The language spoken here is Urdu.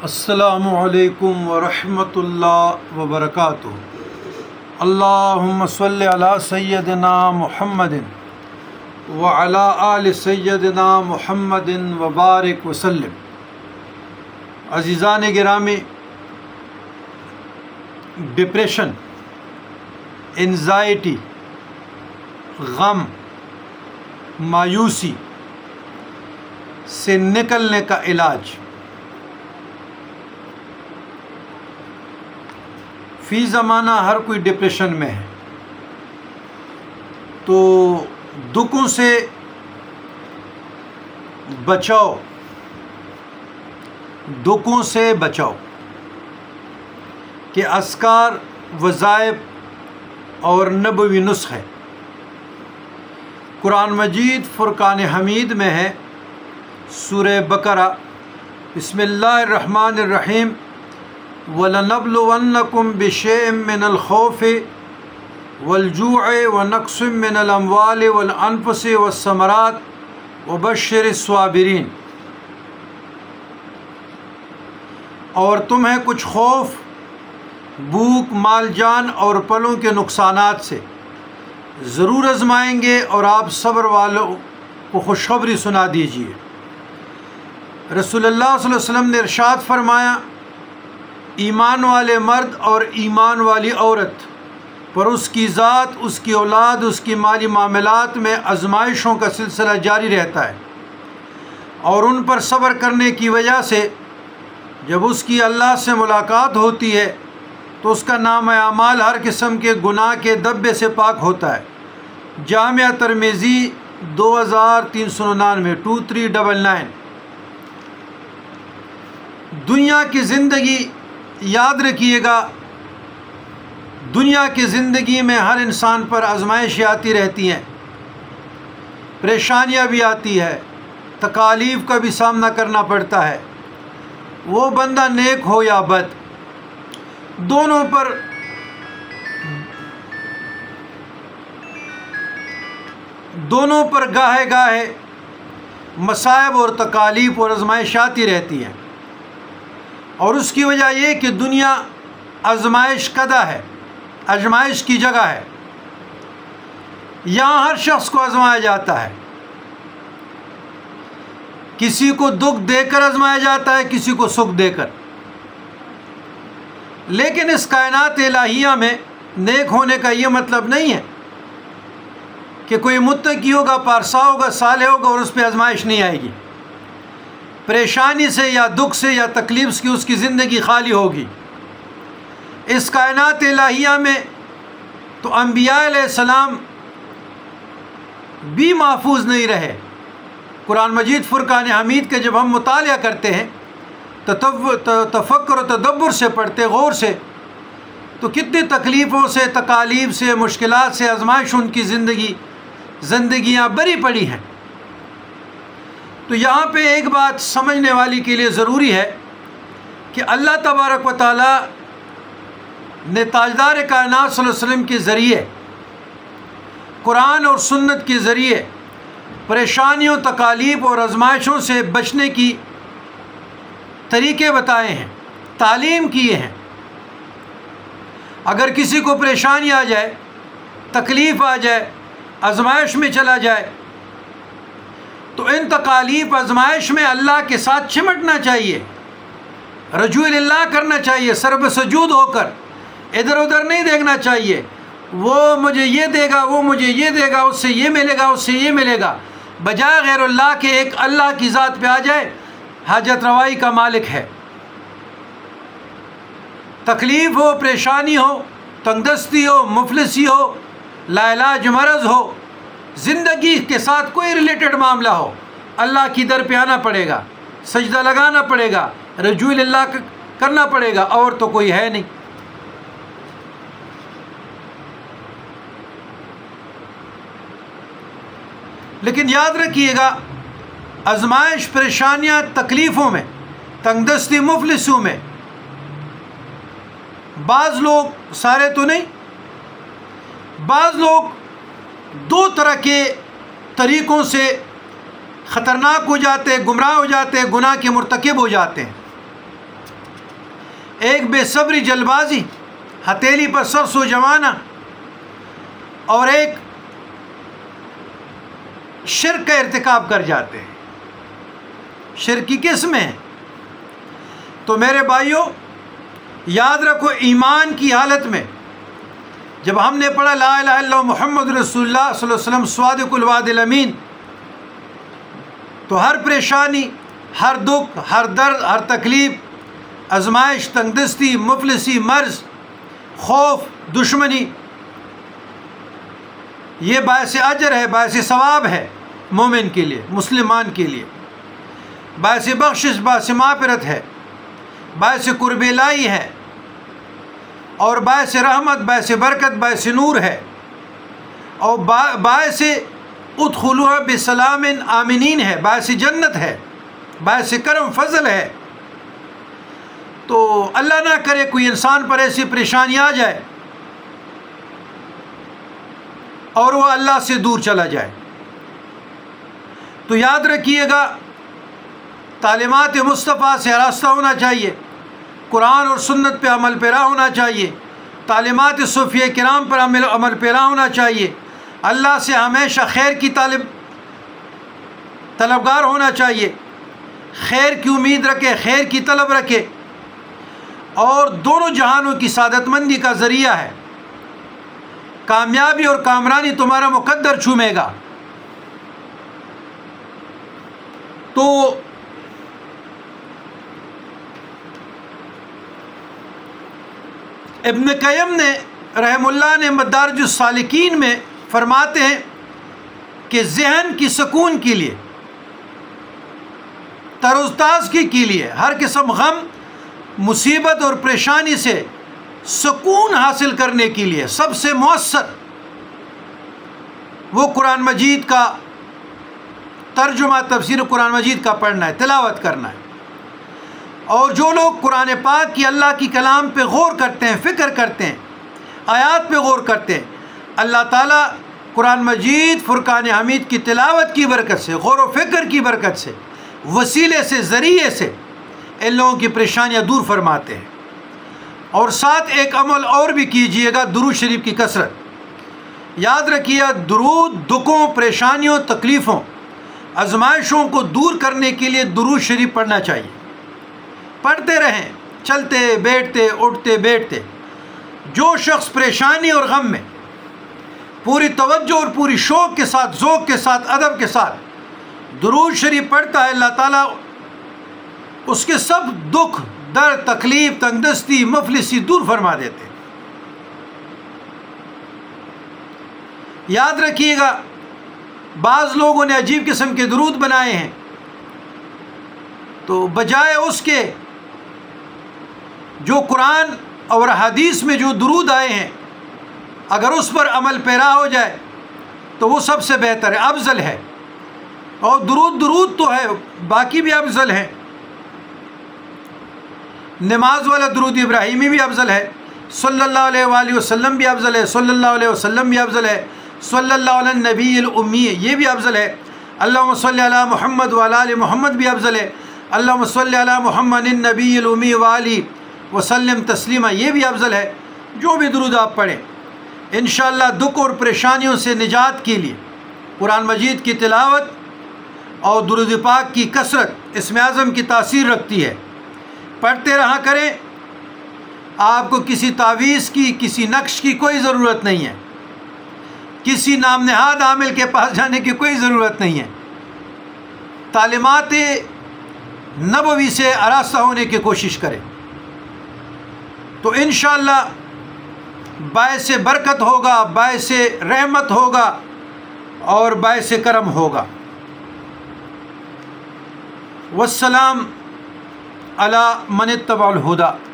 السلام علیکم ورحمۃ اللہ وبرکاتہ۔ اللہم صلی علی سیدنا محمد وعلی آل سیدنا محمد وبارک وسلم۔ عزیزان گرامی، ڈپریشن، انزائٹی، غم، مایوسی سے نکلنے کا علاج۔ فی زمانہ ہر کوئی ڈپریشن میں ہے، تو دکھوں سے بچاؤ، دکھوں سے بچاؤ کہ اذکار، وظائف اور نبوی نسخے قرآن مجید فرقان حمید میں ہے، سورہ بقرہ، بسم اللہ الرحمن الرحیم۔ وَلَنَبْلُوَنَّكُمْ بِشَيْءٍ مِّنَ الْخَوْفِ وَالْجُوعِ وَنَقْصٍ مِّنَ الْأَمْوَالِ وَالْأَنفُسِ وَالثَّمَرَاتِ وَبَشِّرِ الصَّابِرِينَ۔ اور تمہیں کچھ خوف، بھوک، مال جان اور پلوں کے نقصانات سے ضرور آزمائیں گے، اور آپ صبر والوں کو خوشخبری سنا دیجیے۔ رسول اللہ صلی اللہ علیہ وسلم نے ارشاد فرمایا، ایمان والے مرد اور ایمان والی عورت پر اس کی ذات، اس کی اولاد، اس کی مالی معاملات میں آزمائشوں کا سلسلہ جاری رہتا ہے، اور ان پر صبر کرنے کی وجہ سے جب اس کی اللہ سے ملاقات ہوتی ہے تو اس کا نام اعمال ہر قسم کے گناہ کے دبے سے پاک ہوتا ہے۔ جامعہ ترمذی 2399 2399۔ دنیا کی زندگی، یاد رکھیے گا، دنیا کی زندگی میں ہر انسان پر آزمائشیں آتی رہتی ہیں، پریشانیاں بھی آتی ہے، تکالیف کا بھی سامنا کرنا پڑتا ہے، وہ بندہ نیک ہو یا بد، دونوں پر گاہے گاہے مصائب اور تکالیف اور آزمائش آتی رہتی ہیں، اور اس کی وجہ یہ کہ دنیا آزمائش کدہ ہے، آزمائش کی جگہ ہے، یہاں ہر شخص کو آزمایا جاتا ہے، کسی کو دکھ دے کر آزمایا جاتا ہے، کسی کو سکھ دے کر۔ لیکن اس کائنات الہیہ میں نیک ہونے کا یہ مطلب نہیں ہے کہ کوئی متقی ہوگا، پارسا ہوگا، صالح ہوگا اور اس پہ آزمائش نہیں آئے گی، پریشانی سے یا دکھ سے یا تکلیف سے اس کی زندگی خالی ہوگی۔ اس کائنات الہیہ میں تو انبیاء علیہ السلام بھی محفوظ نہیں رہے۔ قرآن مجید فرقان حمید کے جب ہم مطالعہ کرتے ہیں، تفکر و تدبر سے پڑھتے، غور سے، تو کتنی تکلیفوں سے، تکالیف سے، مشکلات سے، آزمائش ان کی زندگیاں بری پڑی ہیں۔ تو یہاں پہ ایک بات سمجھنے والی کے لیے ضروری ہے کہ اللہ تبارک و تعالیٰ نے تاجدار کائنات صلی اللہ علیہ وسلم کے ذریعے، قرآن اور سنت کے ذریعے پریشانیوں، تکالیف اور آزمائشوں سے بچنے کی طریقے بتائے ہیں، تعلیم کیے ہیں۔ اگر کسی کو پریشانی آ جائے، تکلیف آ جائے، آزمائش میں چلا جائے، تو ان تکالیف، آزمائش میں اللہ کے ساتھ چمٹنا چاہیے، رجوع اللہ کرنا چاہیے، سر سجود ہو کر، ادھر ادھر نہیں دیکھنا چاہیے، وہ مجھے یہ دے گا، وہ مجھے یہ دے گا، اس سے یہ ملے گا، اس سے یہ ملے گا، بجائے غیر اللہ کے ایک اللہ کی ذات پہ آ جائے۔ حاجت روائی کا مالک ہے۔ تکلیف ہو، پریشانی ہو، تنگ دستی ہو، مفلسی ہو، لا علاج مرض ہو، زندگی کے ساتھ کوئی ریلیٹڈ معاملہ ہو، اللہ کی در پہ آنا پڑے گا، سجدہ لگانا پڑے گا، رجوع اللہ کرنا پڑے گا، اور تو کوئی ہے نہیں۔ لیکن یاد رکھیے گا، آزمائش، پریشانیاں، تکلیفوں میں، تنگ دستی، مفلسوں میں بعض لوگ، سارے تو نہیں، بعض لوگ دو طرح کے طریقوں سے خطرناک ہو جاتے، گمراہ ہو جاتے، گناہ کے مرتکب ہو جاتے ہیں۔ ایک بے صبری جلد بازی، ہتھیلی پر سرسوں جمانا، اور ایک شرک کا ارتکاب کر جاتے ہیں۔ شرک کی قسمیں ہیں۔ تو میرے بھائیوں یاد رکھو، ایمان کی حالت میں جب ہم نے پڑھا لا الہ الا اللہ محمد رسول اللہ صلی اللہ علیہ وسلم صادق الوعد الامین، تو ہر پریشانی، ہر دکھ، ہر درد، ہر تکلیف، آزمائش، تنگ دستی، مفلسی، مرض، خوف، دشمنی، یہ باعث اجر ہے، باعث ثواب ہے مومن کے لیے، مسلمان کے لیے، باعث بخشش، باعث مغفرت ہے، باعث قرب الہی ہے، اور باعث رحمت، باعث برکت، باعث نور ہے، اور باعث ادخلوها بسلام آمنین ہے، باعث جنت ہے، باعث کرم فضل ہے۔ تو اللہ نہ کرے کوئی انسان پر ایسی پریشانی آ جائے اور وہ اللہ سے دور چلا جائے۔ تو یاد رکھیے گا، تعلیمات مصطفیٰ سے آراستہ ہونا چاہیے، قرآن اور سنت پہ عمل پیرا ہونا چاہیے، تعلیمات صوفیہ کرام پر عمل پیرا ہونا چاہیے، اللہ سے ہمیشہ خیر کی طلبگار ہونا چاہیے، خیر کی امید رکھے، خیر کی طلب رکھے، اور دونوں جہانوں کی سعادت مندی کا ذریعہ ہے۔ کامیابی اور کامرانی تمہارا مقدر چومے گا۔ تو ابن قیم نے رحم اللہ نے مدارج السالکین میں فرماتے ہیں کہ ذہن کی سکون کے لیے، تر و تازگی کے لیے، ہر قسم غم، مصیبت اور پریشانی سے سکون حاصل کرنے کے لیے سب سے مؤثر وہ قرآن مجید کا ترجمہ، تفسیر قرآن مجید کا پڑھنا ہے، تلاوت کرنا ہے۔ اور جو لوگ قرآن پاک کی، اللہ کی کلام پہ غور کرتے ہیں، فکر کرتے ہیں، آیات پہ غور کرتے ہیں، اللہ تعالیٰ قرآن مجید فرقان حمید کی تلاوت کی برکت سے، غور و فکر کی برکت سے، وسیلے سے، ذریعے سے ان لوگوں کی پریشانیاں دور فرماتے ہیں۔ اور ساتھ ایک عمل اور بھی کیجئے گا، درود شریف کی کثرت۔ یاد رکھیے، درود دکھوں، پریشانیوں، تکلیفوں، آزمائشوں کو دور کرنے کے لیے درود شریف پڑھنا چاہیے۔ پڑھتے رہیں، چلتے بیٹھتے، اٹھتے بیٹھتے۔ جو شخص پریشانی اور غم میں پوری توجہ اور پوری شوق کے ساتھ، ذوق کے ساتھ، ادب کے ساتھ درود شریف پڑھتا ہے، اللہ تعالیٰ اس کے سب دکھ، درد، تکلیف، تنگ دستی، مفلسی دور فرما دیتے ہیں۔ یاد رکھیے گا، بعض لوگوں نے عجیب قسم کے درود بنائے ہیں، تو بجائے اس کے جو قرآن اور حدیث میں جو درود آئے ہیں، اگر اس پر عمل پیرا ہو جائے تو وہ سب سے بہتر ہے، افضل ہے۔ اور درود تو ہے، باقی بھی افضل ہے۔ نماز والا درود ابراہیمی بھی افضل ہے، صلی اللہ علیہ وآلہ وسلم بھی افضل ہے، صلی اللہ علیہ وسلم بھی افضل ہے، صلی اللہ علیہ النبی الامی یہ بھی افضل ہے، اللہم صلی علی محمد وعلی آل محمد بھی افضل ہے، اللہم صلی علی محمد النبی الامی وآلہ وسلم تسلیمہ یہ بھی افضل ہے۔ جو بھی درود آپ پڑھیں، انشاءاللہ دکھ اور پریشانیوں سے نجات کے لیے قرآن مجید کی تلاوت اور درود پاک کی کثرت اسم اعظم کی تاثیر رکھتی ہے۔ پڑھتے رہا کریں، آپ کو کسی تعویذ کی، کسی نقش کی کوئی ضرورت نہیں ہے، کسی نام نہاد عامل کے پاس جانے کی کوئی ضرورت نہیں ہے۔ تعلیمات نبوی سے آراستہ ہونے کی کوشش کریں تو انشاءاللہ باعث برکت ہوگا، باعث رحمت ہوگا اور باعث کرم ہوگا۔ والسلام علی من اتبع الہدی۔